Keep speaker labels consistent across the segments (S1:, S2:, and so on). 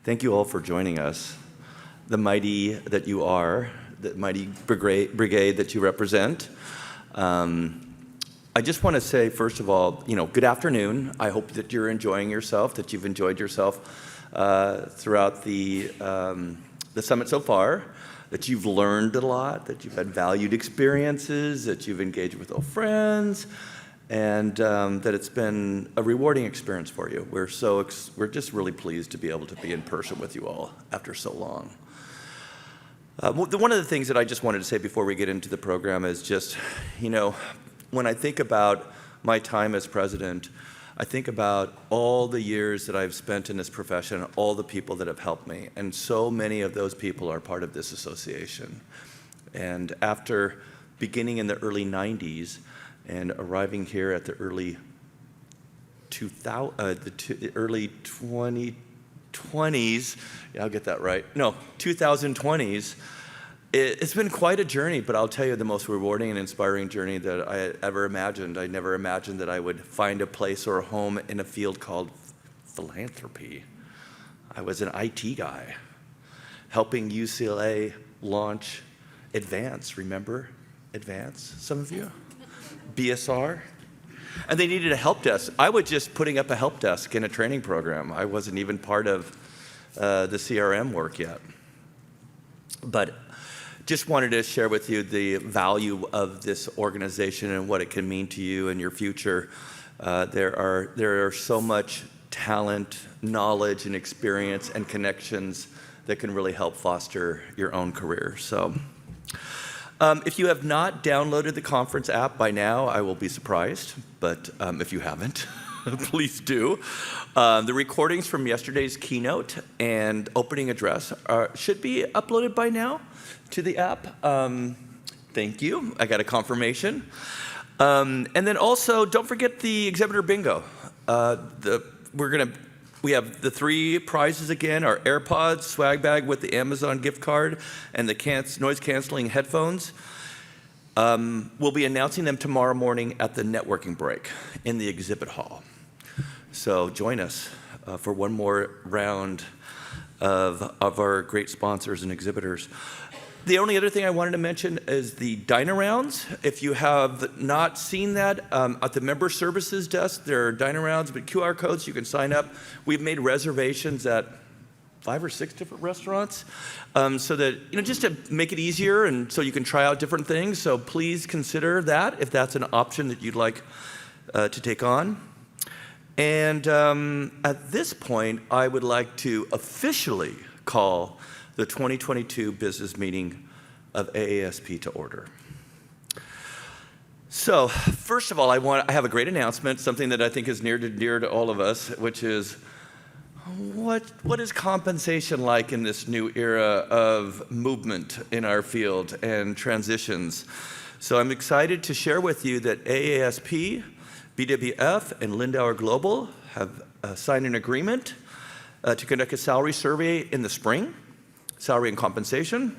S1: Thank you all for joining us. The mighty that you are, the mighty brigade that you represent. I just want to say, first of all, good afternoon. I hope that you're enjoying yourself, that you've enjoyed yourself throughout the summit so far, that you've learned a lot, that you've had valued experiences, that you've engaged with old friends, and that it's been a rewarding experience for you. We're just really pleased to be able to be in person with you all after so long. One of the things that I just wanted to say before we get into the program is just, when I think about my time as president, I think about all the years that I've spent in this profession, all the people that have helped me, and so many of those people are part of this association. And after beginning in the early 90s and arriving here at the early 2020s, I'll get that right. No, 2020s. It's been quite a journey, but I'll tell you, the most rewarding and inspiring journey that I ever imagined. I never imagined that I would find a place or a home in a field called philanthropy. I was an IT guy, helping UCLA launch Advance. Remember Advance, some of you? BSR. And they needed a help desk. I was just putting up a help desk in a training program. I wasn't even part of the CRM work yet. But just wanted to share with you the value of this organization and what it can mean to you and your future. There are so much talent, knowledge, and experience and connections that can really help foster your own career. So if you have not downloaded the conference app by now, I will be surprised, but if you haven't, please do. The recordings from yesterday's keynote and opening address should be uploaded by now to the app. Thank you. I got a confirmation. And then also, don't forget the exhibitor bingo. We have the 3 prizes again: our AirPods swag bag with the Amazon gift card and the noise canceling headphones. We'll be announcing them tomorrow morning at the networking break in the exhibit hall. So join us for one more round of our great sponsors and exhibitors. The only other thing I wanted to mention is the dine-arounds. If you have not seen that, at the member services desk, there are dine-arounds with QR codes. You can sign up. We've made reservations at 5 or 6 different restaurants, so that, just to make it easier and so you can try out different things. So please consider that if that's an option that you'd like to take on. And at this point, I would like to officially call the 2022 business meeting of aasp to order. So first of all, I have a great announcement, something that I think is near to all of us, which is, what is compensation like in this new era of movement in our field and transitions? So I'm excited to share with you that AASP, BWF, and Lindauer Global have signed an agreement to conduct a salary survey in the spring, salary and compensation,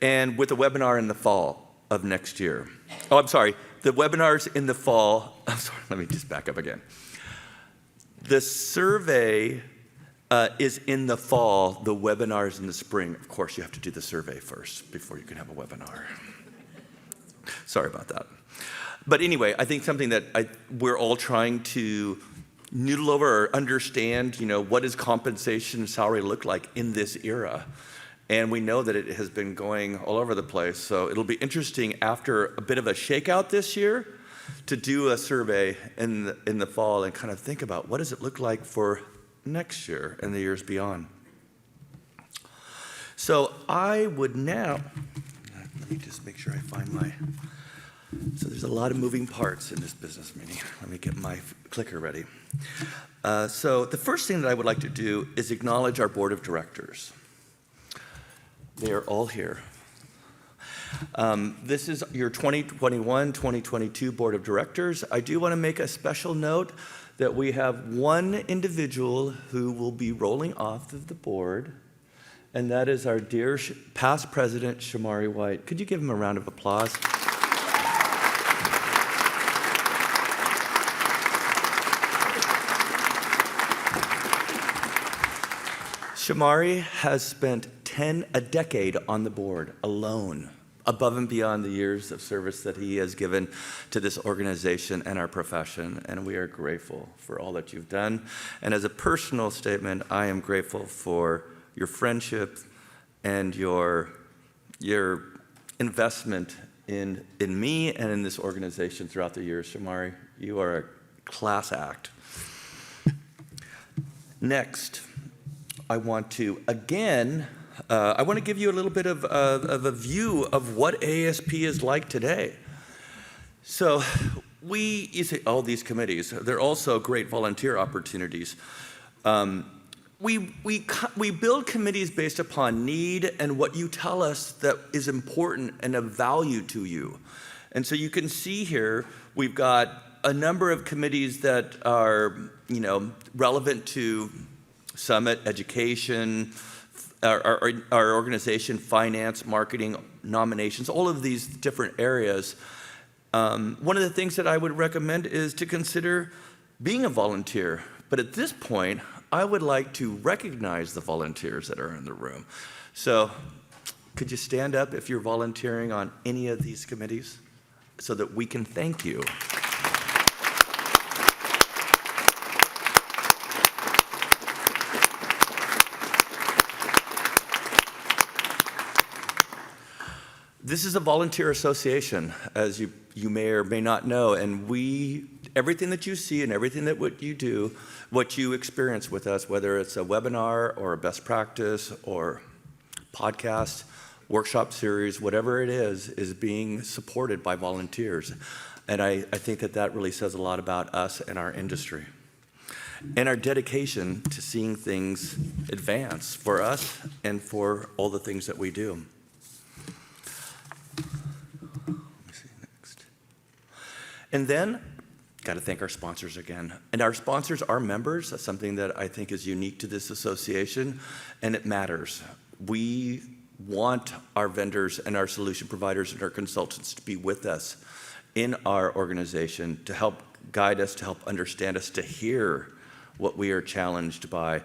S1: and with a webinar in the fall of next year. Oh, I'm sorry, the webinar's in the fall. I'm sorry, let me just back up again. The survey is in the fall, the webinar's in the spring. Of course, you have to do the survey first before you can have a webinar. Sorry about that. But anyway, I think something that we're all trying to noodle over or understand, what does compensation and salary look like in this era? And we know that it has been going all over the place. So it'll be interesting after a bit of a shakeout this year to do a survey in the fall and kind of think about what does it look like for next year and the years beyond. So I would now, let me just make sure I find so there's a lot of moving parts in this business meeting. Let me get my clicker ready. So the first thing that I would like to do is acknowledge our board of directors. They are all here. This is your 2021-2022 board of directors. I do want to make a special note that we have one individual who will be rolling off of the board, and that is our dear past president, Shamari White. Could you give him a round of applause? Shamari has spent a decade on the board alone, above and beyond the years of service that he has given to this organization and our profession, and we are grateful for all that you've done. And as a personal statement, I am grateful for your friendship and your investment in me and in this organization throughout the years. Shamari, you are a class act. Next, I want to, again, I want to give you a little bit of a view of what ASP is like today. So you say, oh, these committees, they're also great volunteer opportunities. We build committees based upon need and what you tell us that is important and of value to you. And so you can see here, we've got a number of committees that are, relevant to Summit, education, our organization, finance, marketing, nominations, all of these different areas. One of the things that I would recommend is to consider being a volunteer. But at this point, I would like to recognize the volunteers that are in the room. So could you stand up if you're volunteering on any of these committees so that we can thank you? This is a volunteer association, as you may or may not know, and everything that you see and everything that what you do, what you experience with us, whether it's a webinar or a best practice or podcast, workshop series, whatever it is being supported by volunteers. And I think that really says a lot about us and our industry and our dedication to seeing things advance for us and for all the things that we do. And then, got to thank our sponsors again. And our sponsors are members. That's something that I think is unique to this association, and it matters. We want our vendors and our solution providers and our consultants to be with us in our organization to help guide us, to help understand us, to hear what we are challenged by.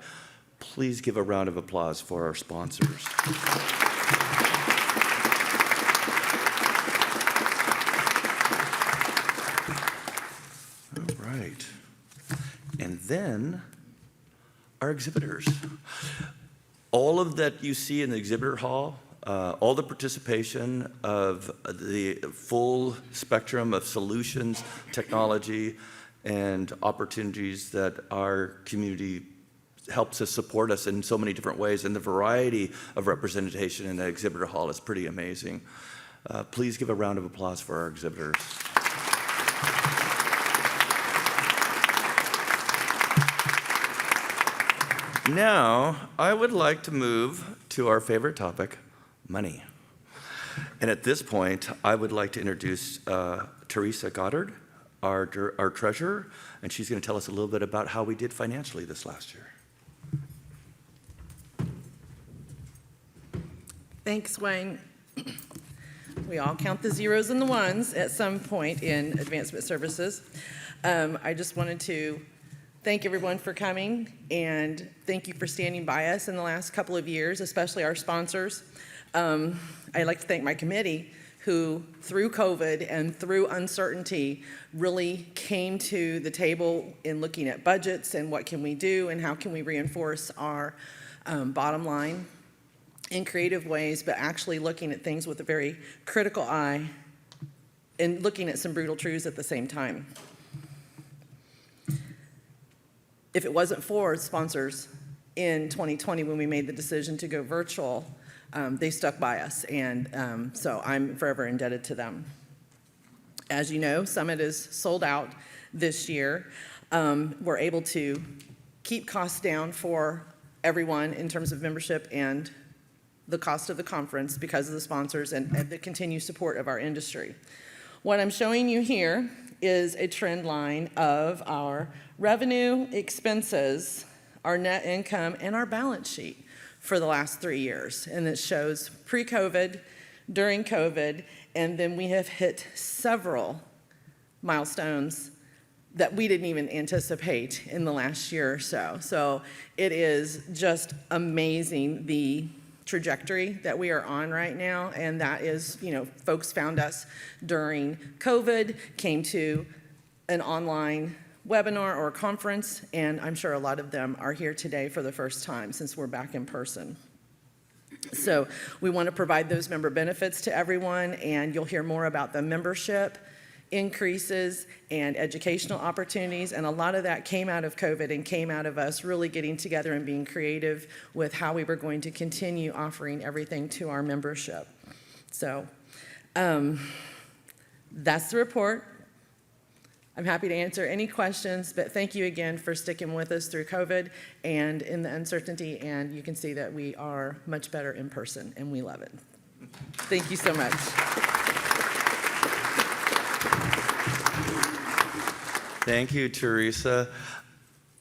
S1: Please give a round of applause for our sponsors. And then our exhibitors. All of that you see in the exhibitor hall, all the participation of the full spectrum of solutions, technology, and opportunities that our community helps us support us in so many different ways, and the variety of representation in the exhibitor hall is pretty amazing. Please give a round of applause for our exhibitors. Now, I would like to move to our favorite topic, money. And at this point, I would like to introduce Teresa Goddard, our treasurer, and she's going to tell us a little bit about how we did financially this last year.
S2: Thanks, Wayne. We all count the zeros and the ones at some point in advancement services. I just wanted to thank everyone for coming, and thank you for standing by us in the last couple of years, especially our sponsors. I'd like to thank my committee, who through COVID and through uncertainty really came to the table in looking at budgets and what can we do and how can we reinforce our bottom line in creative ways, but actually looking at things with a very critical eye and looking at some brutal truths at the same time. If it wasn't for sponsors in 2020 when we made the decision to go virtual, they stuck by us, and so I'm forever indebted to them. As you know, Summit is sold out this year. We're able to keep costs down for everyone in terms of membership and the cost of the conference because of the sponsors and the continued support of our industry. What I'm showing you here is a trend line of our revenue, expenses, our net income, and our balance sheet for the last 3 years. And it shows pre-COVID, during COVID, and then we have hit several milestones that we didn't even anticipate in the last year or so. So it is just amazing, the trajectory that we are on right now, and that is, folks found us during COVID, came to an online webinar or conference, and I'm sure a lot of them are here today for the first time since we're back in person. So we want to provide those member benefits to everyone, and you'll hear more about the membership increases and educational opportunities, and a lot of that came out of COVID and came out of us really getting together and being creative with how we were going to continue offering everything to our membership. So that's the report. I'm happy to answer any questions, but thank you again for sticking with us through COVID and in the uncertainty, and you can see that we are much better in person, and we love it. Thank you so much.
S1: Thank you, Teresa.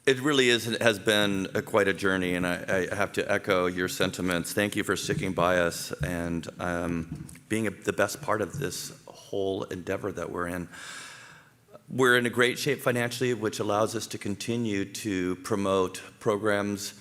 S1: It really has been quite a journey, and I have to echo your sentiments. Thank you for sticking by us and being the best part of this whole endeavor that we're in. We're in a great shape financially, which allows us to continue to promote programs,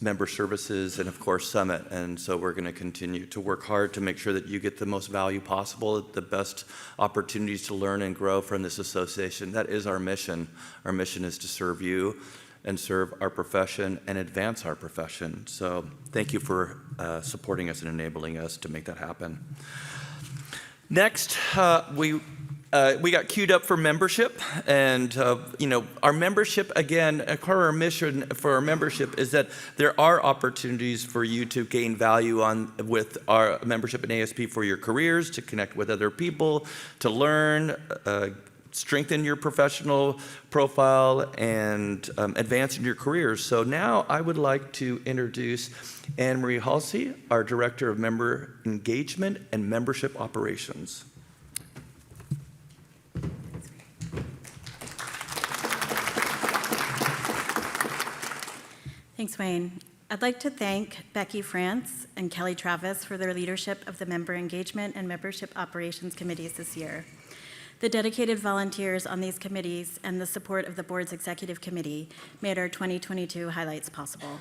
S1: member services, and of course Summit. And so we're going to continue to work hard to make sure that you get the most value possible, the best opportunities to learn and grow from this association. That is our mission. Our mission is to serve you and serve our profession and advance our profession. So thank you for supporting us and enabling us to make that happen. Next, we got queued up for membership, and our membership, again, part of our mission for our membership is that there are opportunities for you to gain value with our membership in ASP for your careers, to connect with other people, to learn, strengthen your professional profile, and advance in your careers. So now I would like to introduce Anne Marie Halsey, our Director of Member Engagement and Membership Operations.
S3: Thanks, Wayne. I'd like to thank Becky France and Kelly Travis for their leadership of the Member Engagement and Membership Operations Committees this year. The dedicated volunteers on these committees and the support of the board's executive committee made our 2022 highlights possible.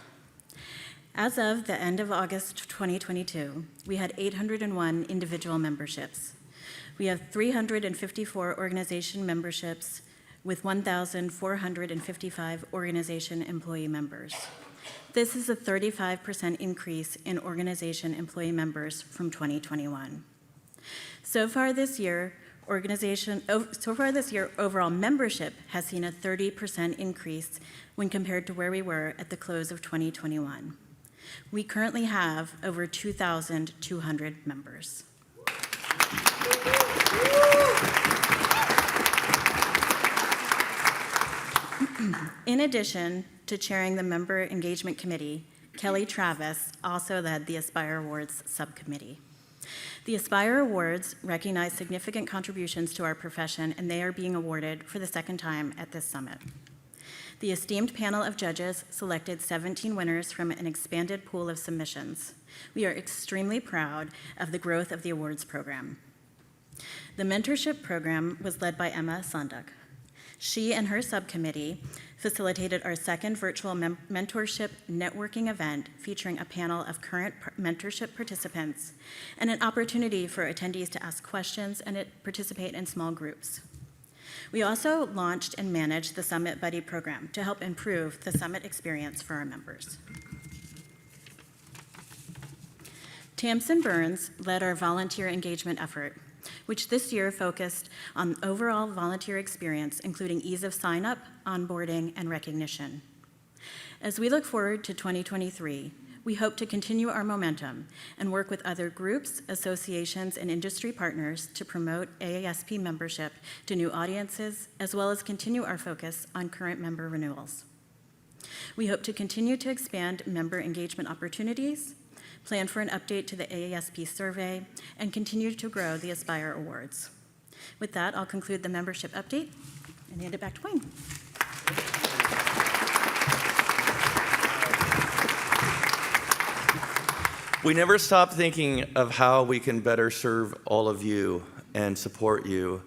S3: As of the end of August 2022, we had 801 individual memberships. We have 354 organization memberships with 1,455 organization employee members. This is a 35% increase in organization employee members from 2021. So far this year, overall membership has seen a 30% increase when compared to where we were at the close of 2021. We currently have over 2,200 members. In addition to chairing the Member Engagement Committee, Kelly Travis also led the Aspire Awards subcommittee. The Aspire Awards recognize significant contributions to our profession, and they are being awarded for the second time at this summit. The esteemed panel of judges selected 17 winners from an expanded pool of submissions. We are extremely proud of the growth of the awards program. The mentorship program was led by Emma Sonduk. She and her subcommittee facilitated our second virtual mentorship networking event featuring a panel of current mentorship participants and an opportunity for attendees to ask questions and participate in small groups. We also launched and managed the Summit Buddy program to help improve the Summit experience for our members. Tamsin Burns led our volunteer engagement effort, which this year focused on overall volunteer experience, including ease of sign-up, onboarding, and recognition. As we look forward to 2023, we hope to continue our momentum and work with other groups, associations, and industry partners to promote AASP membership to new audiences, as well as continue our focus on current member renewals. We hope to continue to expand member engagement opportunities, plan for an update to the AASP survey, and continue to grow the Aspire Awards. With that, I'll conclude the membership update and hand it back to Wayne.
S1: We never stop thinking of how we can better serve all of you and support you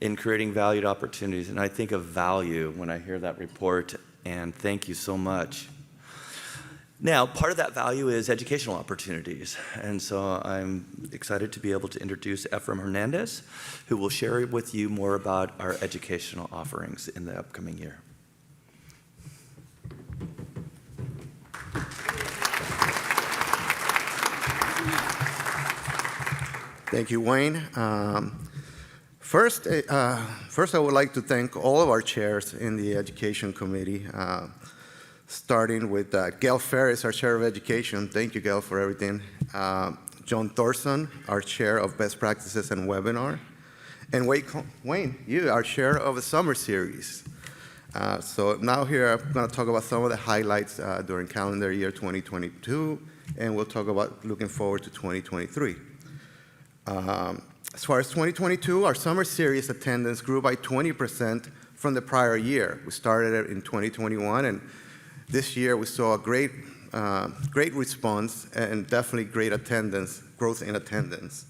S1: in creating valued opportunities. And I think of value when I hear that report, and thank you so much. Now, part of that value is educational opportunities. And so I'm excited to be able to introduce Ephraim Hernandez, who will share with you more about our educational offerings in the upcoming year.
S4: Thank you, Wayne. First, I would like to thank all of our chairs in the Education Committee, starting with Gail Ferris, our Chair of Education. Thank you, Gail, for everything. John Thorson, our Chair of Best Practices and Webinar. And Wayne, you, our Chair of the Summer Series. So now here, I'm going to talk about some of the highlights during calendar year 2022, and we'll talk about looking forward to 2023. As far as 2022, our summer series attendance grew by 20% from the prior year. We started it in 2021, and this year we saw a great response and definitely great attendance, growth in attendance.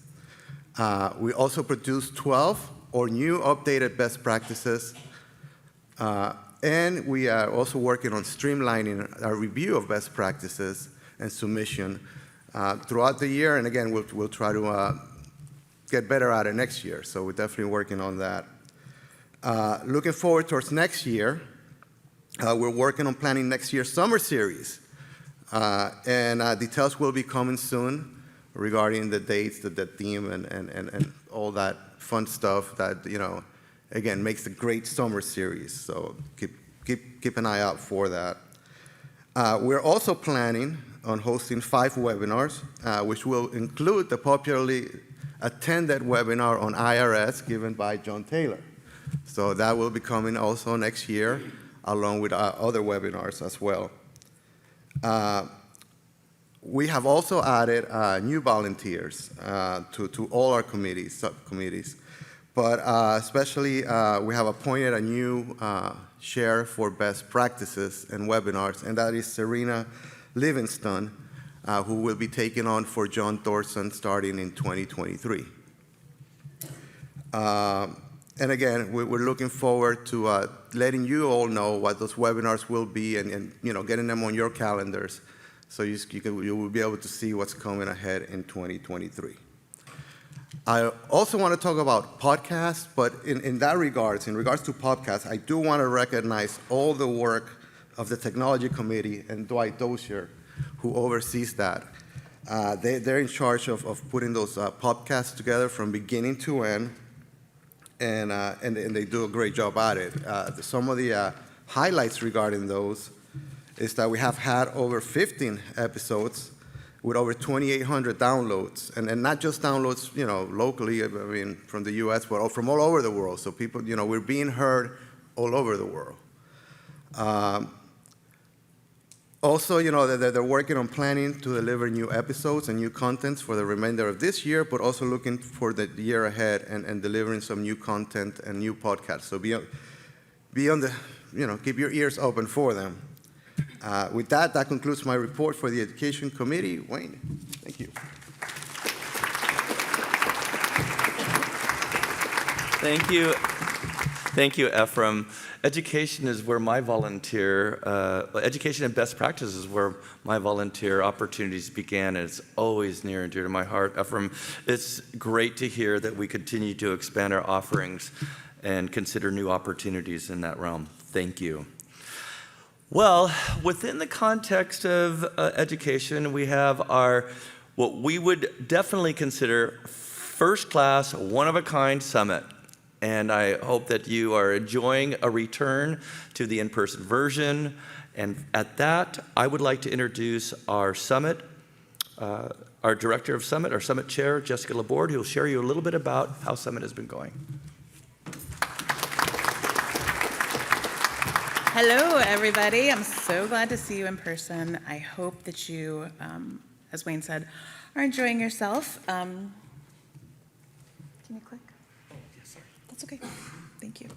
S4: We also produced 12 or new updated best practices, and we are also working on streamlining our review of best practices and submission throughout the year. And again, we'll try to get better at it next year. So we're definitely working on that. Looking forward towards next year, we're working on planning next year's summer series. And details will be coming soon regarding the dates, the theme, and all that fun stuff that, again, makes a great summer series. So keep an eye out for that. We're also planning on hosting 5 webinars, which will include the popularly attended webinar on IRS given by John Taylor. So that will be coming also next year, along with other webinars as well. We have also added new volunteers to all our committees, subcommittees. But especially, we have appointed a new chair for best practices and webinars, and that is Serena Livingston, who will be taking on for John Thorson starting in 2023. And again, we're looking forward to letting you all know what those webinars will be and getting them on your calendars so you will be able to see what's coming ahead in 2023. I also want to talk about podcasts, but in regards to podcasts, I do want to recognize all the work of the Technology Committee and Dwight Dozier, who oversees that. They're in charge of putting those podcasts together from beginning to end, and they do a great job at it. Some of the highlights regarding those is that we have had over 15 episodes with over 2,800 downloads, and not just downloads, locally, I mean, from the U.S., but from all over the world. So people, we're being heard all over the world. Also, they're working on planning to deliver new episodes and new contents for the remainder of this year, but also looking for the year ahead and delivering some new content and new podcasts. So be on the, keep your ears open for them. With that concludes my report for the Education Committee. Wayne, thank you.
S1: Thank you. Thank you, Ephraim. Education is where my education and best practices is where my volunteer opportunities began, and it's always near and dear to my heart. Ephraim, it's great to hear that we continue to expand our offerings and consider new opportunities in that realm. Thank you. Well, within the context of education, we have what we would definitely consider first-class, one-of-a-kind summit. And I hope that you are enjoying a return to the in-person version. And at that, I would like to introduce our summit, our director of Summit, our Summit chair, Jessica Laborde, who will share you a little bit about how Summit has been going.
S5: Hello, everybody. I'm so glad to see you in person. I hope that you, as Wayne said, are enjoying yourself. Can you click? That's okay. Thank you.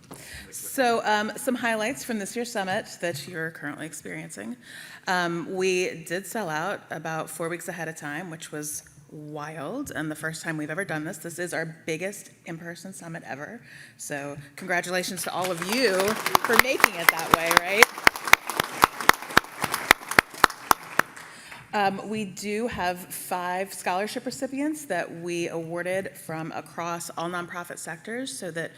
S5: So some highlights from this year's summit that you're currently experiencing. We did sell out about 4 weeks ahead of time, which was wild and the first time we've ever done this. This is our biggest in-person summit ever. So congratulations to all of you for making it that way, right? We do have 5 scholarship recipients that we awarded from across all nonprofit sectors so that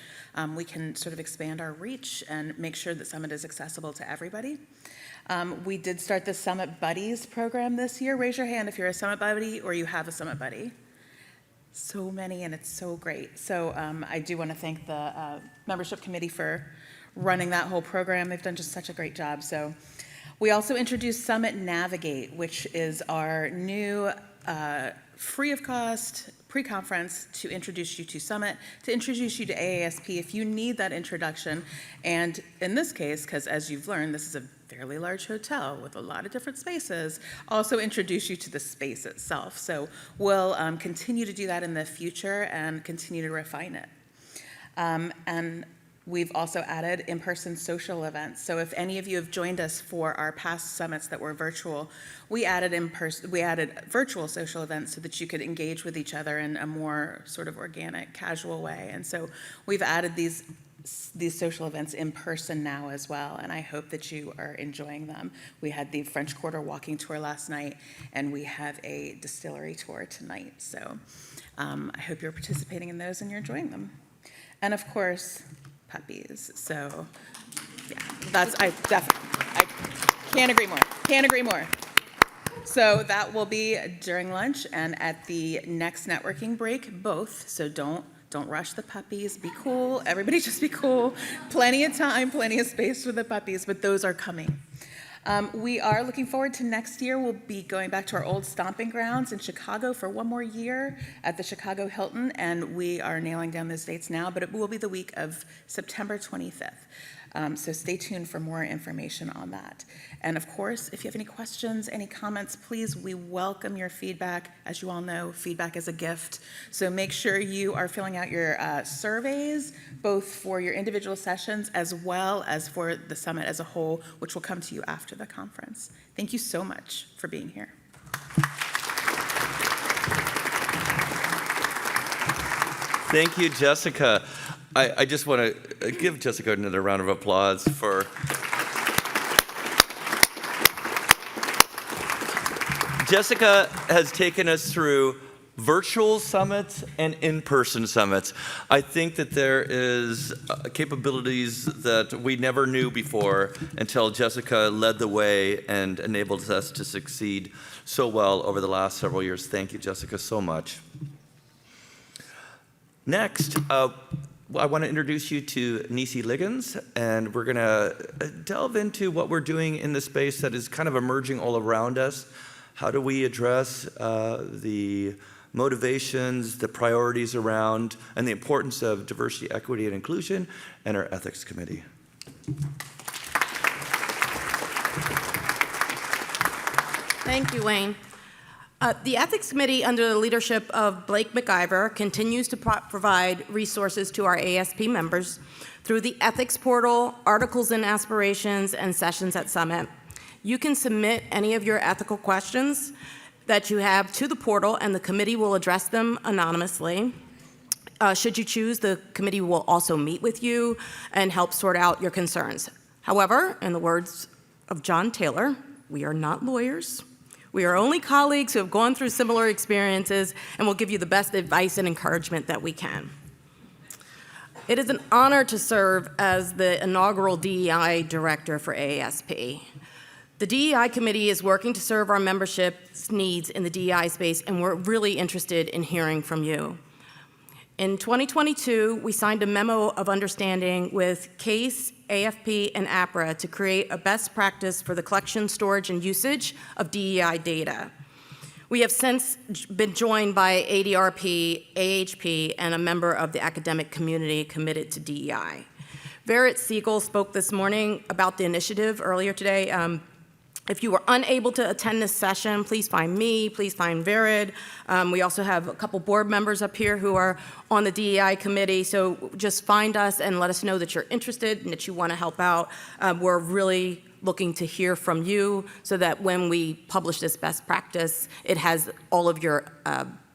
S5: we can sort of expand our reach and make sure that Summit is accessible to everybody. We did start the Summit Buddies program this year. Raise your hand if you're a Summit Buddy or you have a Summit Buddy. So many, and it's so great. So I do want to thank the membership committee for running that whole program. They've done just such a great job. So we also introduced Summit Navigate, which is our new free of cost pre-conference to introduce you to Summit, to introduce you to AASP if you need that introduction. And in this case, because as you've learned, this is a fairly large hotel with a lot of different spaces, also introduce you to the space itself. So we'll continue to do that in the future and continue to refine it. And we've also added in-person social events. So if any of you have joined us for our past summits that were virtual, we added virtual social events so that you could engage with each other in a more sort of organic, casual way. And so we've added these social events in person now as well, and I hope that you are enjoying them. We had the French Quarter walking tour last night, and we have a distillery tour tonight. So I hope you're participating in those and you're enjoying them. And of course, puppies. So yeah, I can't agree more. Can't agree more. So that will be during lunch and at the next networking break, both. So don't rush the puppies. Be cool. Everybody just be cool. Plenty of time, plenty of space for the puppies, but those are coming. We are looking forward to next year. We'll be going back to our old stomping grounds in Chicago for one more year at the Chicago Hilton, and we are nailing down those dates now, but it will be the week of September 25th. So stay tuned for more information on that. And of course, if you have any questions, any comments, please, we welcome your feedback. As you all know, feedback is a gift. So make sure you are filling out your surveys, both for your individual sessions as well as for the summit as a whole, which will come to you after the conference. Thank you so much for being here.
S1: Thank you, Jessica. I just want to give Jessica another round of applause for Jessica has taken us through virtual summits and in-person summits. I think that there is capabilities that we never knew before until Jessica led the way and enabled us to succeed so well over the last several years. Thank you, Jessica, so much. Next, I want to introduce you to Nisi Liggins, and we're going to delve into what we're doing in the space that is kind of emerging all around us. How do we address the motivations, the priorities around, and the importance of diversity, equity, and inclusion, and our ethics committee.
S6: Thank you, Wayne. The Ethics Committee, under the leadership of Blake McIver, continues to provide resources to our ASP members through the Ethics Portal, Articles and Aspirations, and Sessions at Summit. You can submit any of your ethical questions that you have to the portal, and the committee will address them anonymously. Should you choose, the committee will also meet with you and help sort out your concerns. However, in the words of John Taylor, we are not lawyers. We are only colleagues who have gone through similar experiences and will give you the best advice and encouragement that we can. It is an honor to serve as the inaugural DEI director for AASP. The DEI committee is working to serve our membership's needs in the DEI space, and we're really interested in hearing from you. In 2022, we signed a memo of understanding with CASE, AFP, and APRA to create a best practice for the collection, storage, and usage of DEI data. We have since been joined by ADRP, AHP, and a member of the academic community committed to DEI. Verit Siegel spoke this morning about the initiative earlier today. If you were unable to attend this session, please find me, please find Verid. We also have a couple board members up here who are on the DEI committee, so just find us and let us know that you're interested and that you want to help out. We're really looking to hear from you so that when we publish this best practice, it has all of your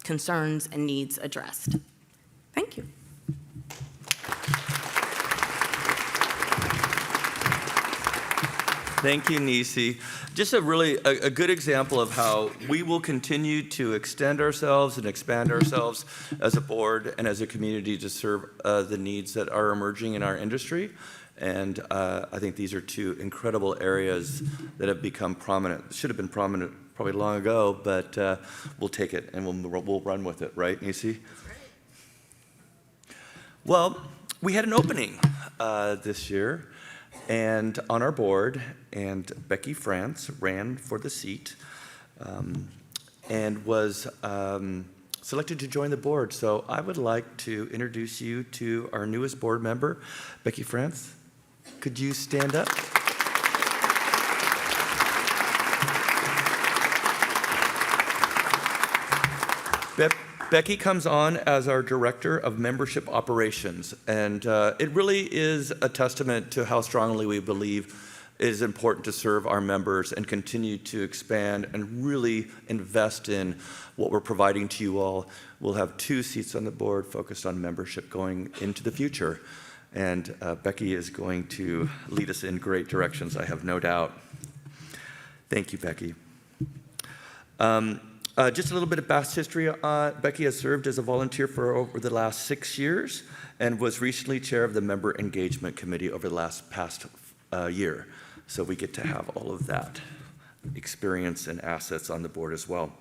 S6: concerns and needs addressed. Thank you.
S1: Thank you, Nisi. Just a good example of how we will continue to extend ourselves and expand ourselves as a board and as a community to serve the needs that are emerging in our industry. And I think these are two incredible areas that have become prominent. Should have been prominent probably long ago, but we'll take it and we'll run with it, right, Nisi? Well, we had an opening this year and on our board, and Becky France ran for the seat and was selected to join the board. So I would like to introduce you to our newest board member, Becky France. Could you stand up? Becky comes on as our Director of Membership Operations, and it really is a testament to how strongly we believe it is important to serve our members and continue to expand and really invest in what we're providing to you all. We'll have 2 seats on the board focused on membership going into the future, and Becky is going to lead us in great directions, I have no doubt. Thank you, Becky. Just a little bit of past history. Becky has served as a volunteer for over the last 6 years and was recently chair of the Member Engagement Committee over the past year. So we get to have all of that experience and assets on the board as well.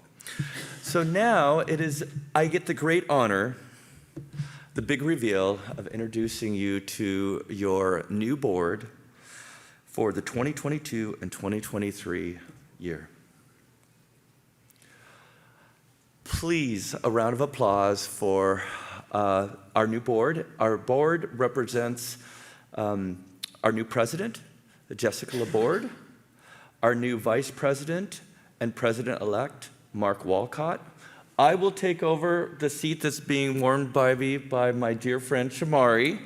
S1: So now I get the great honor, the big reveal of introducing you to your new board for the 2022 and 2023 year. Please, a round of applause for our new board. Our board represents our new president, Jessica Laborde, our new vice president and president-elect, Mark Walcott. I will take over the seat that's being warmed by me by my dear friend Shamari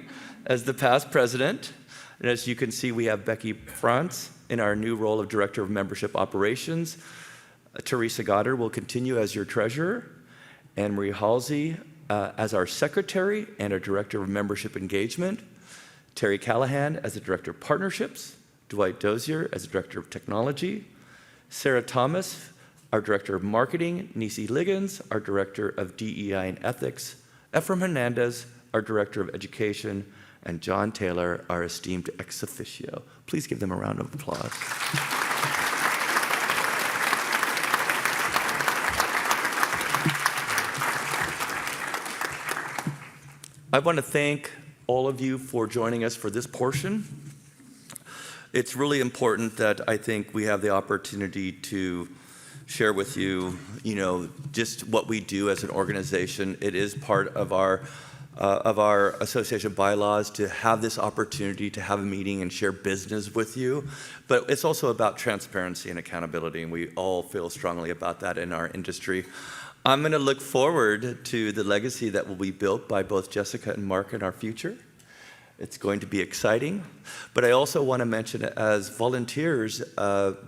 S1: as the past president. And as you can see, we have Becky France in our new role of Director of Membership Operations. Teresa Goddard will continue as your treasurer, Anne Marie Halsey as our secretary and our director of membership engagement, Terry Callahan as the director of partnerships, Dwight Dozier as the director of technology, Sarah Thomas, our director of marketing, Nisi Liggins, our director of DEI and ethics, Ephraim Hernandez, our director of education, and John Taylor, our esteemed ex officio. Please give them a round of applause. I want to thank all of you for joining us for this portion. It's really important that I think we have the opportunity to share with you, just what we do as an organization. It is part of our association bylaws to have this opportunity to have a meeting and share business with you. But it's also about transparency and accountability, and we all feel strongly about that in our industry. I'm going to look forward to the legacy that will be built by both Jessica and Mark in our future. It's going to be exciting. But I also want to mention, as volunteers,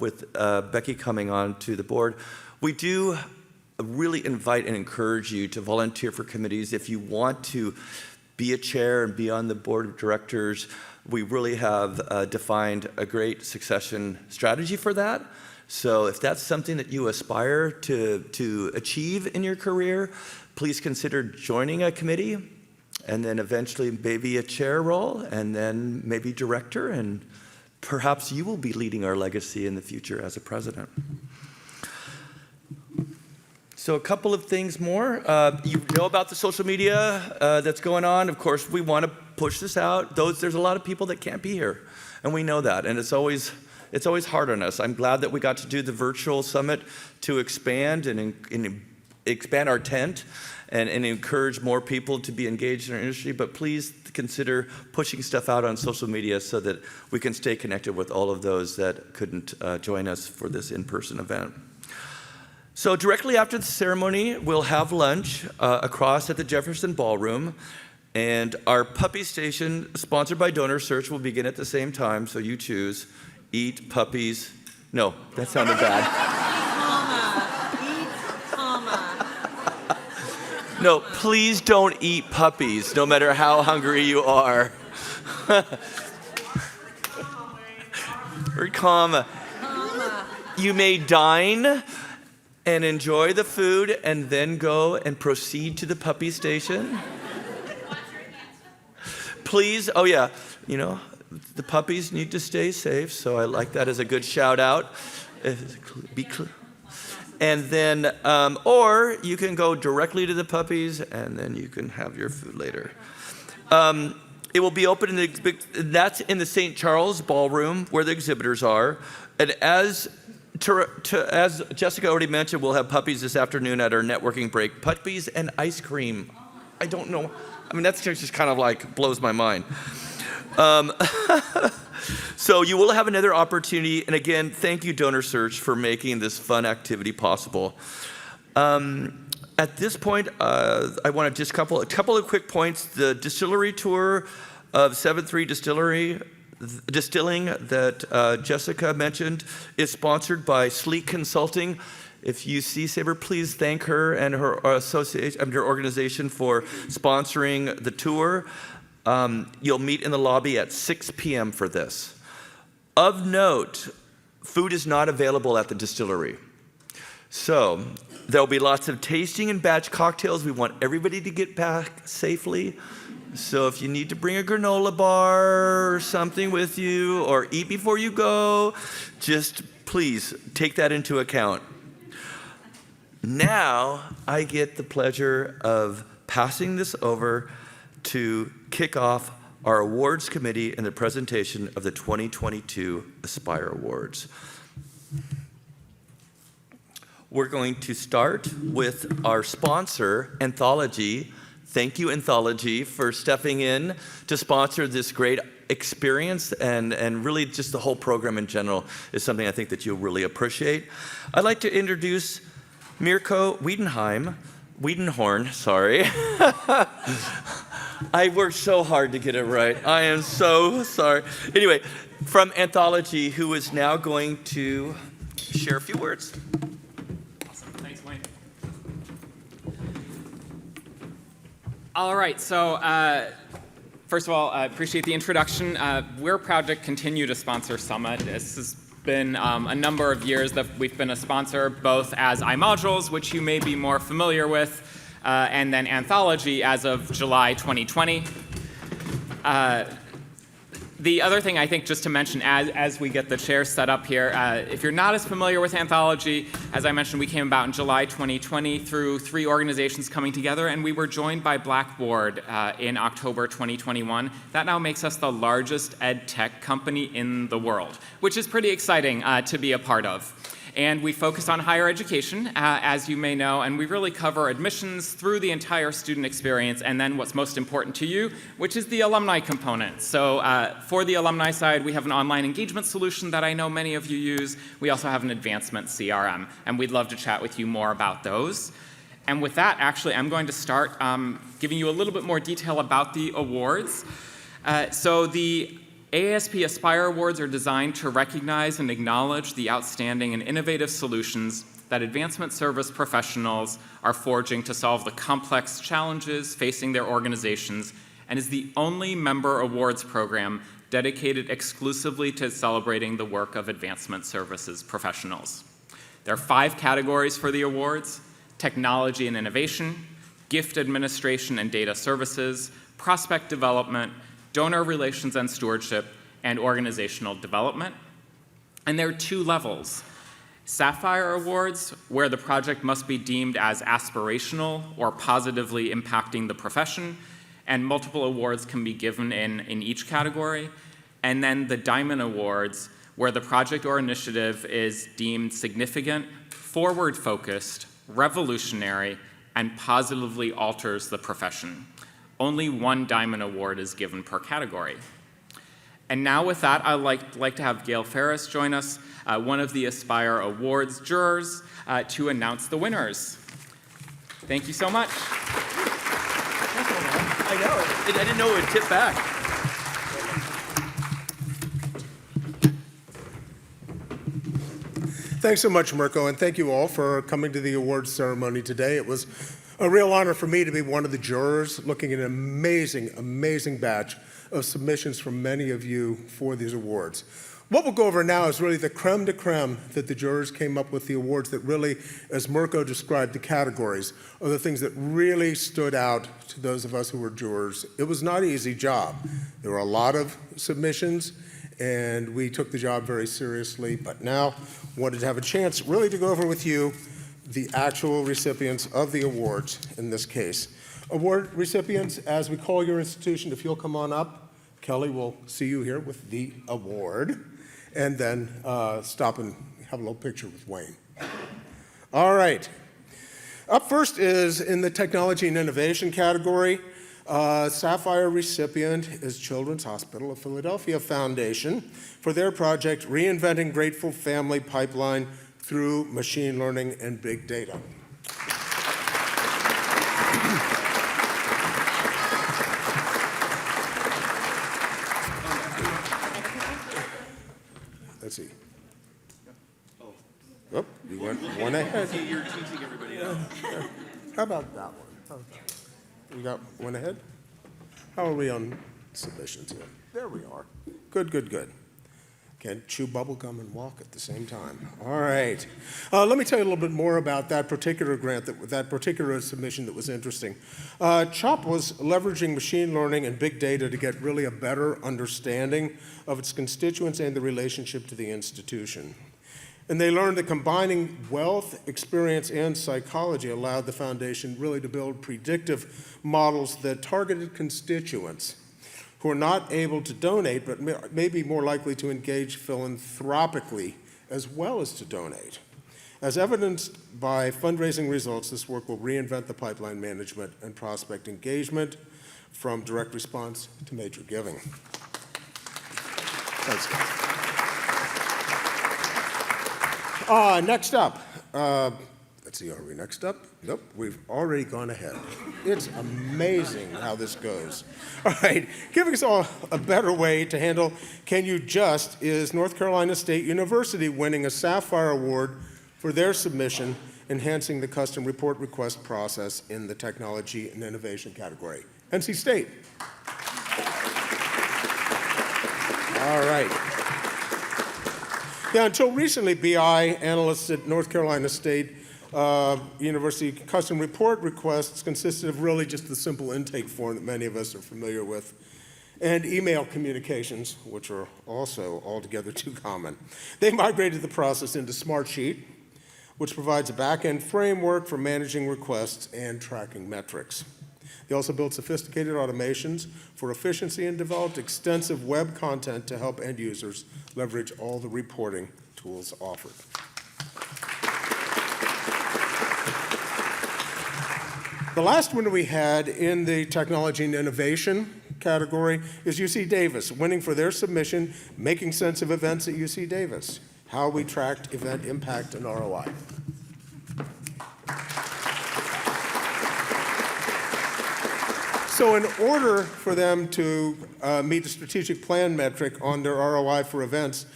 S1: with Becky coming on to the board, we do really invite and encourage you to volunteer for committees. If you want to be a chair and be on the board of directors, we really have defined a great succession strategy for that. So if that's something that you aspire to achieve in your career, please consider joining a committee and then eventually maybe a chair role and then maybe director, and perhaps you will be leading our legacy in the future as a president. So a couple of things more. You know about the social media that's going on. Of course, we want to push this out. There's a lot of people that can't be here, and we know that, and it's always hard on us. I'm glad that we got to do the virtual summit to expand and expand our tent and encourage more people to be engaged in our industry. But please consider pushing stuff out on social media so that we can stay connected with all of those that couldn't join us for this in-person event. So directly after the ceremony, we'll have lunch across at the Jefferson Ballroom. And our puppy station, sponsored by Donor Search, will begin at the same time, so you choose. Eat puppies. No, that sounded bad. No, please don't eat puppies, no matter how hungry you are. Or comma. You may dine and enjoy the food and then go and proceed to the puppy station. Please, oh yeah, you know, the puppies need to stay safe, so I like that as a good shout out. Be clear. And then, or you can go directly to the puppies and then you can have your food later. It will be open that's in the St. Charles Ballroom where the exhibitors are. And as Jessica already mentioned, we'll have puppies this afternoon at our networking break. Puppies and ice cream. I don't know. I mean, that's just kind of like blows my mind. So you will have another opportunity. And again, thank you, Donor Search, for making this fun activity possible. At this point, I want to just a couple of quick points. The distillery tour of 7-3 Distilling that Jessica mentioned is sponsored by Sleek Consulting. If you see Saber, please thank her and her association, her organization for sponsoring the tour. You'll meet in the lobby at 6 p.m. for this. Of note, food is not available at the distillery. So there'll be lots of tasting and batch cocktails. We want everybody to get back safely. So if you need to bring a granola bar or something with you or eat before you go, just please take that into account. Now I get the pleasure of passing this over to kick off our awards committee and the presentation of the 2022 Aspire Awards. We're going to start with our sponsor, Anthology. Thank you, Anthology, for stepping in to sponsor this great experience, and really just the whole program in general is something I think that you'll really appreciate. I'd like to introduce Mirko Wiedenhorn, sorry. I worked so hard to get it right. I am so sorry. Anyway, from Anthology, who is now going to share a few words.
S7: Awesome. Thanks, Wayne. All right, so first of all, I appreciate the introduction. We're proud to continue to sponsor Summit. This has been a number of years that we've been a sponsor, both as iModules, which you may be more familiar with, and then Anthology as of July 2020. The other thing I think just to mention as we get the chairs set up here, if you're not as familiar with Anthology, as I mentioned, we came about in July 2020 through 3 organizations coming together, and we were joined by Blackboard in October 2021. That now makes us the largest ed tech company in the world, which is pretty exciting to be a part of. And we focus on higher education, as you may know, and we really cover admissions through the entire student experience, and then what's most important to you, which is the alumni component. So for the alumni side, we have an online engagement solution that I know many of you use. We also have an advancement CRM, and we'd love to chat with you more about those. And with that, actually, I'm going to start giving you a little bit more detail about the awards. So the aasp Aspire Awards are designed to recognize and acknowledge the outstanding and innovative solutions that advancement service professionals are forging to solve the complex challenges facing their organizations, and is the only member awards program dedicated exclusively to celebrating the work of advancement services professionals. There are 5 categories for the awards: technology and innovation, gift administration and data services, prospect development, donor relations and stewardship, and organizational development. And there are 2 levels: Sapphire Awards, where the project must be deemed as aspirational or positively impacting the profession, and multiple awards can be given in each category. And then the Diamond Awards, where the project or initiative is deemed significant, forward-focused, revolutionary, and positively alters the profession. Only 1 Diamond Award is given per category. And now with that, I'd like to have Gail Ferris join us, one of the Aspire Awards jurors, to announce the winners. Thank you so much.
S1: I know, I didn't know it would tip back.
S8: Thanks so much, Mirko, and thank you all for coming to the awards ceremony today. It was A real honor for me to be one of the jurors looking at an amazing, amazing batch of submissions from many of you for these awards. What we'll go over now is really the creme de creme that the jurors came up with, the awards that really, as Mirko described, the categories, are the things that really stood out to those of us who were jurors. It was not an easy job. There were a lot of submissions, and we took the job very seriously, but now wanted to have a chance really to go over with you the actual recipients of the awards in this case. Award recipients, as we call your institution, if you'll come on up, Kelly will see you here with the award, and then stop and have a little picture with Wayne. All right. Up first is in the technology and innovation category. Sapphire recipient is Children's Hospital of Philadelphia Foundation for their project, Reinventing Grateful Family Pipeline through Machine Learning and Big Data. Let's see. Oh, you went one ahead.
S1: You're teasing everybody else.
S8: How about that one? You got one ahead? How are we on submissions here? There we are. Good, good, good. Can't chew bubble gum and walk at the same time. All right. Let me tell you a little bit more about that particular grant, that particular submission that was interesting. CHOP was leveraging machine learning and big data to get really a better understanding of its constituents and the relationship to the institution. And they learned that combining wealth, experience, and psychology allowed the foundation really to build predictive models that targeted constituents who are not able to donate but may be more likely to engage philanthropically as well as to donate. As evidenced by fundraising results, this work will reinvent the pipeline management and prospect engagement from direct response to major giving. Thanks, guys. Next up, let's see, are we next up? Nope, we've already gone ahead. It's amazing how this goes. All right, giving us all a better way to handle Can You Just is North Carolina State University winning a Sapphire Award for their submission, enhancing the custom report request process in the technology and innovation category. NC State. All right. Yeah, until recently, BI analysts at North Carolina State University custom report requests consisted of really just the simple intake form that many of us are familiar with, and email communications, which are also altogether too common. They migrated the process into Smartsheet, which provides a back-end framework for managing requests and tracking metrics. They also built sophisticated automations for efficiency and developed extensive web content to help end users leverage all the reporting tools offered. The last winner we had in the technology and innovation category is UC Davis, winning for their submission, Making Sense of Events at UC Davis, How We Tracked Event Impact and ROI. So in order for them to meet the strategic plan metric on their ROI for events,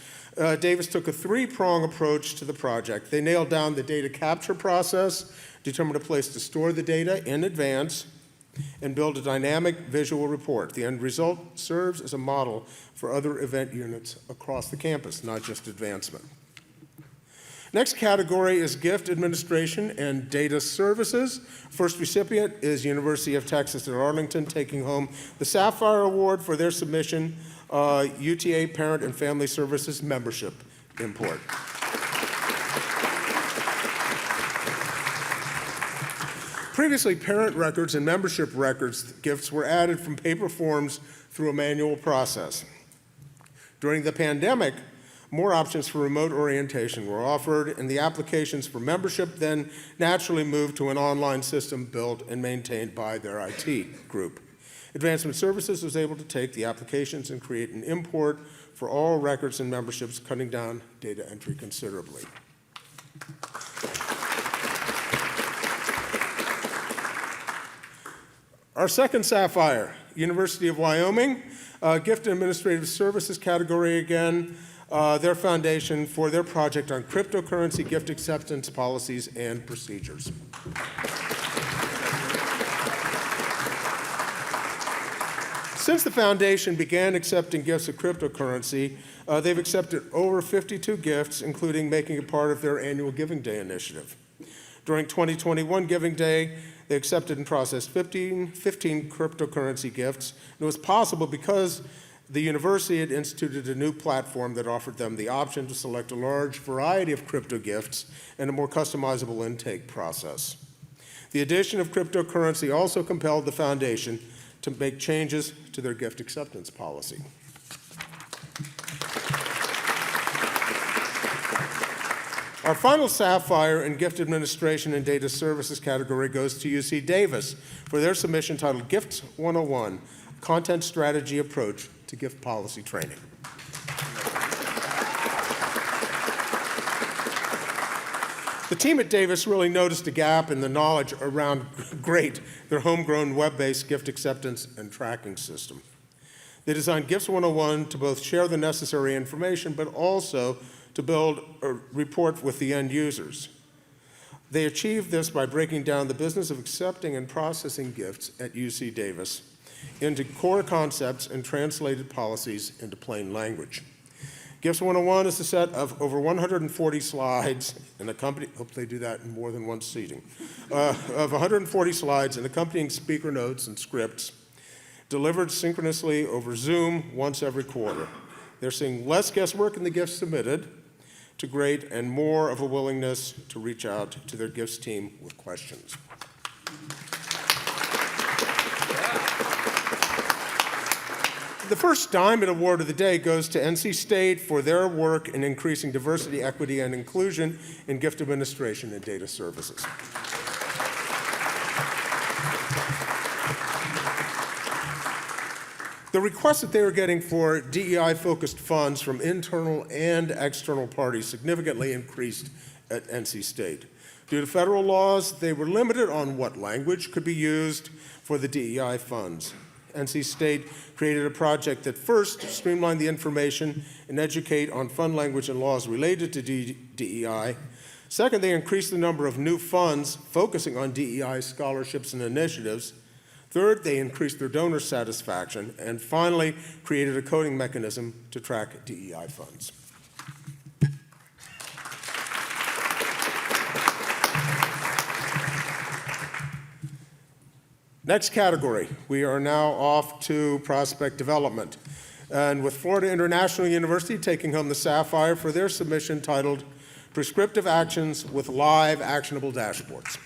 S8: Davis took a three-prong approach to the project. They nailed down the data capture process, determined a place to store the data in advance, and build a dynamic visual report. The end result serves as a model for other event units across the campus, not just advancement. Next category is gift administration and data services. First recipient is University of Texas at Arlington, taking home the Sapphire Award for their submission, UTA Parent and Family Services Membership Import. Previously, parent records and membership records gifts were added from paper forms through a manual process. During the pandemic, more options for remote orientation were offered, and the applications for membership then naturally moved to an online system built and maintained by their IT group. Advancement Services was able to take the applications and create an import for all records and memberships, cutting down data entry considerably. Our second Sapphire, University of Wyoming, Gift and Administrative Services category again, their foundation for their project on cryptocurrency gift acceptance policies and procedures. Since the foundation began accepting gifts of cryptocurrency, they've accepted over 52 gifts, including making it part of their annual Giving Day initiative. During 2021 Giving Day, they accepted and processed 15 cryptocurrency gifts. And it was possible because the university had instituted a new platform that offered them the option to select a large variety of crypto gifts and a more customizable intake process. The addition of cryptocurrency also compelled the foundation to make changes to their gift acceptance policy. Our final Sapphire in Gift Administration and Data Services category goes to UC Davis for their submission titled Gifts 101, Content Strategy Approach to Gift Policy Training. The team at Davis really noticed a gap in the knowledge around GREAT, their homegrown web-based gift acceptance and tracking system. They designed Gifts 101 to both share the necessary information, but also to build a report with the end users. They achieved this by breaking down the business of accepting and processing gifts at UC Davis into core concepts and translated policies into plain language. Gifts 101 is a set of over 140 slides and hope they do that in more than one seating, of 140 slides and accompanying speaker notes and scripts delivered synchronously over Zoom once every quarter. They're seeing less guesswork in the gifts submitted to GREAT and more of a willingness to reach out to their gifts team with questions. The first Diamond Award of the day goes to NC State for their work in increasing diversity, equity, and inclusion in gift administration and data services. The requests that they were getting for DEI-focused funds from internal and external parties significantly increased at NC State. Due to federal laws, they were limited on what language could be used for the DEI funds. NC State created a project that first streamlined the information and educate on fund language and laws related to DEI. Second, they increased the number of new funds focusing on DEI scholarships and initiatives. Third, they increased their donor satisfaction. And finally, created a coding mechanism to track DEI funds. Next category, we are now off to prospect development. And with Florida International University taking home the Sapphire for their submission titled Prescriptive Actions with Live Actionable Dashboards.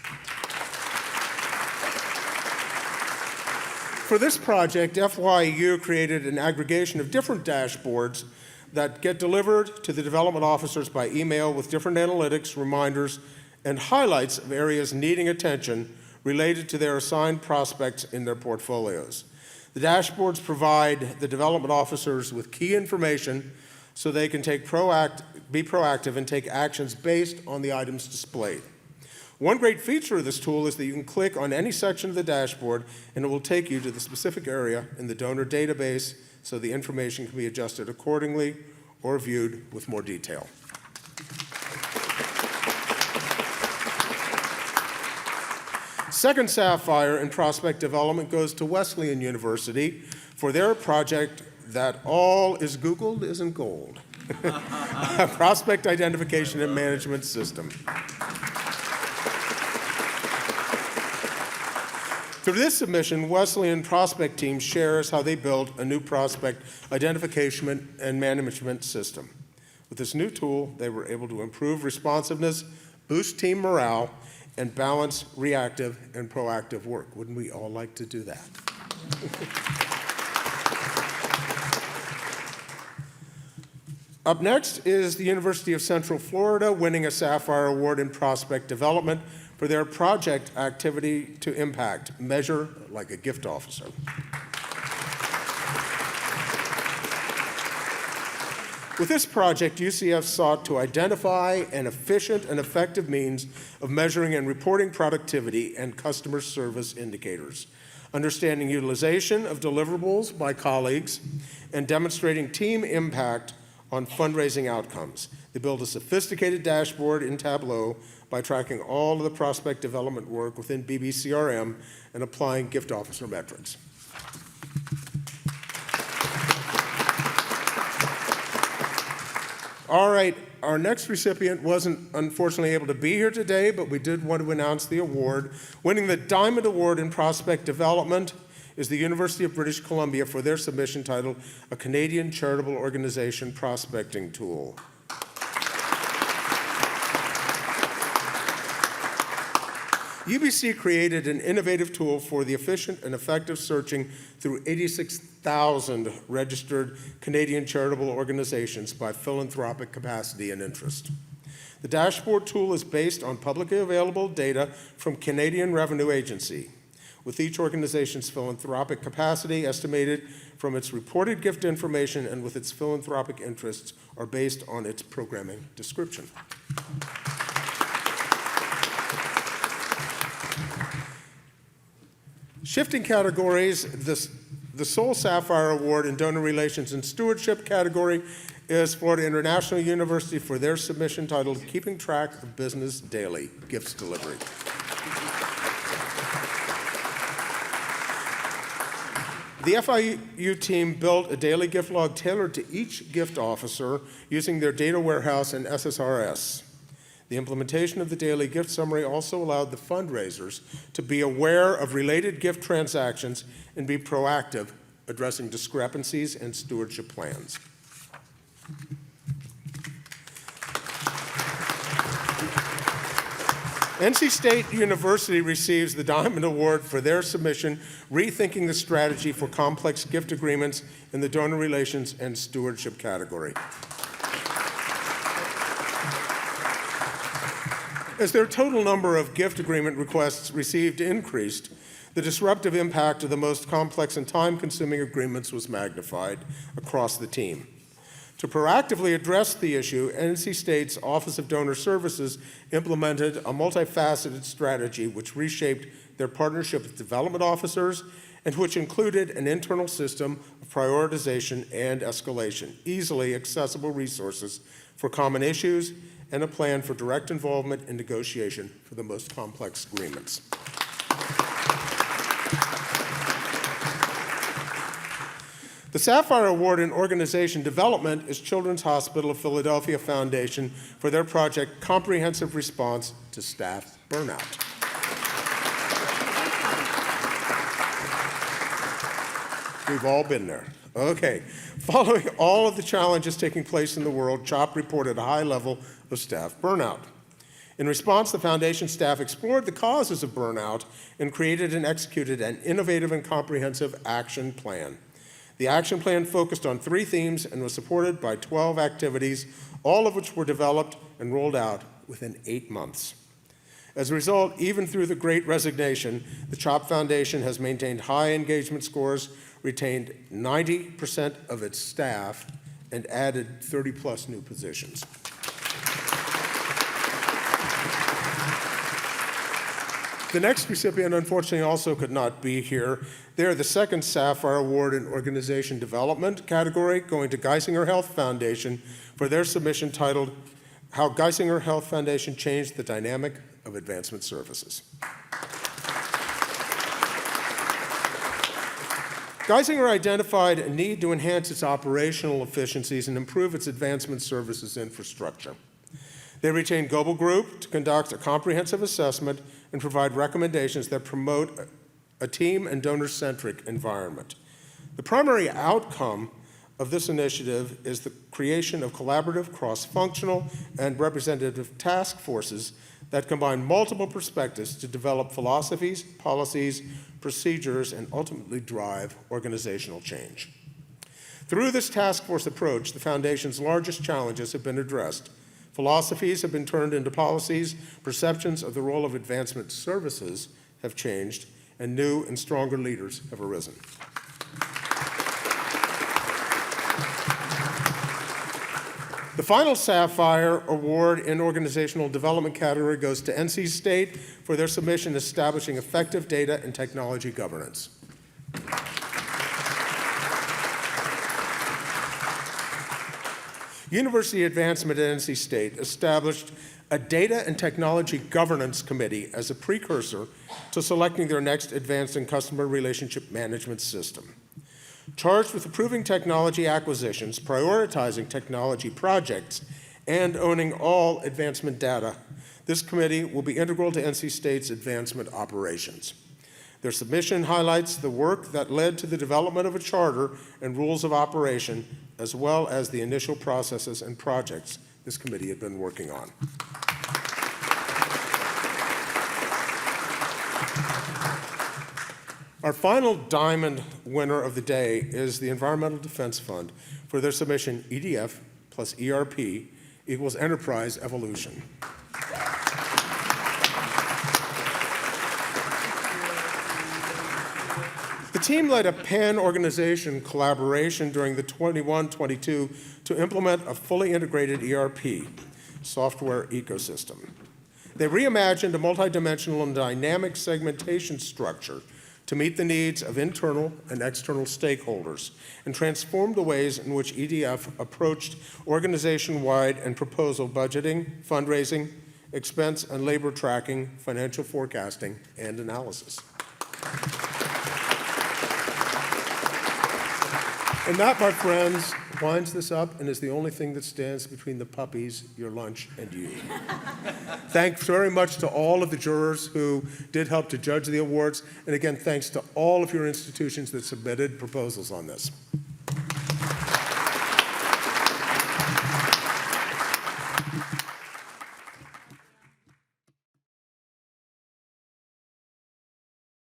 S8: For this project, FYU created an aggregation of different dashboards that get delivered to the development officers by email with different analytics, reminders, and highlights of areas needing attention related to their assigned prospects in their portfolios. The dashboards provide the development officers with key information so they can be proactive and take actions based on the items displayed. One great feature of this tool is that you can click on any section of the dashboard and it will take you to the specific area in the donor database so the information can be adjusted accordingly or viewed with more detail. Second Sapphire in prospect development goes to Wesleyan University for their project that all is Googled isn't gold, a prospect identification and management system. Through this submission, Wesleyan prospect team shares how they built a new prospect identification and management system. With this new tool, they were able to improve responsiveness, boost team morale, and balance reactive and proactive work. Wouldn't we all like to do that? Up next is the University of Central Florida winning a Sapphire Award in prospect development for their project activity to impact, measure like a gift officer. With this project, UCF sought to identify an efficient and effective means of measuring and reporting productivity and customer service indicators, understanding utilization of deliverables by colleagues, and demonstrating team impact on fundraising outcomes. They built a sophisticated dashboard in Tableau by tracking all of the prospect development work within BBCRM and applying gift officer metrics. All right, our next recipient wasn't unfortunately able to be here today, but we did want to announce the award. Winning the Diamond Award in Prospect Development is the University of British Columbia for their submission titled A Canadian Charitable Organization Prospecting Tool. UBC created an innovative tool for the efficient and effective searching through 86,000 registered Canadian charitable organizations by philanthropic capacity and interest. The dashboard tool is based on publicly available data from Canadian Revenue Agency, with each organization's philanthropic capacity estimated from its reported gift information and with its philanthropic interests are based on its programming description. Shifting categories, the Soul Sapphire Award in Donor Relations and Stewardship category is Florida International University for their submission titled Keeping Track of Business Daily, Gifts Delivery. The FIU team built a daily gift log tailored to each gift officer using their data warehouse and SSRS. The implementation of the daily gift summary also allowed the fundraisers to be aware of related gift transactions and be proactive, addressing discrepancies and stewardship plans. NC State University receives the Diamond Award for their submission, Rethinking the Strategy for Complex Gift Agreements in the Donor Relations and Stewardship category. As their total number of gift agreement requests received increased, the disruptive impact of the most complex and time-consuming agreements was magnified across the team. To proactively address the issue, NC State's Office of Donor Services implemented a multifaceted strategy which reshaped their partnership with development officers and which included an internal system of prioritization and escalation, easily accessible resources for common issues, and a plan for direct involvement in negotiation for the most complex agreements. The Sapphire Award in Organization Development is Children's Hospital of Philadelphia Foundation for their project Comprehensive Response to Staff Burnout. We've all been there. Okay. Following all of the challenges taking place in the world, CHOP reported a high level of staff burnout. In response, the foundation staff explored the causes of burnout and created and executed an innovative and comprehensive action plan. The action plan focused on 3 themes and was supported by 12 activities, all of which were developed and rolled out within 8 months. As a result, even through the Great Resignation, the CHOP Foundation has maintained high engagement scores, retained 90% of its staff, and added 30+ new positions. The next recipient, unfortunately, also could not be here. They're the second Sapphire Award in Organization Development category, going to Geisinger Health Foundation for their submission titled How Geisinger Health Foundation Changed the Dynamic of Advancement Services. Geisinger identified a need to enhance its operational efficiencies and improve its advancement services infrastructure. They retained Global Group to conduct a comprehensive assessment and provide recommendations that promote a team and donor-centric environment. The primary outcome of this initiative is the creation of collaborative, cross-functional, and representative task forces that combine multiple perspectives to develop philosophies, policies, procedures, and ultimately drive organizational change. Through this task force approach, the Foundation's largest challenges have been addressed. Philosophies have been turned into policies, perceptions of the role of advancement services have changed, and new and stronger leaders have arisen. The final Sapphire Award in Organizational Development category goes to NC State for their submission establishing effective data and technology governance. University Advancement at NC State established a Data and Technology Governance Committee as a precursor to selecting their next advanced and customer relationship management system. charged with approving technology acquisitions, prioritizing technology projects, and owning all advancement data. This committee will be integral to NC State's advancement operations. Their submission highlights the work that led to the development of a charter and rules of operation, as well as the initial processes and projects this committee had been working on. Our final diamond winner of the day is the Environmental Defense Fund for their submission EDF plus ERP equals enterprise evolution. The team led a pan-organization collaboration during the 21-22 to implement a fully integrated ERP software ecosystem. They reimagined a multidimensional and dynamic segmentation structure to meet the needs of internal and external stakeholders and transformed the ways in which EDF approached organization-wide and proposal budgeting, fundraising, expense and labor tracking, financial forecasting, and analysis. And that, my friends, winds this up and is the only thing that stands between the puppies, your lunch, and you. Thanks very much to all of the jurors who did help to judge the awards. And again, thanks to all of your institutions that submitted proposals on this.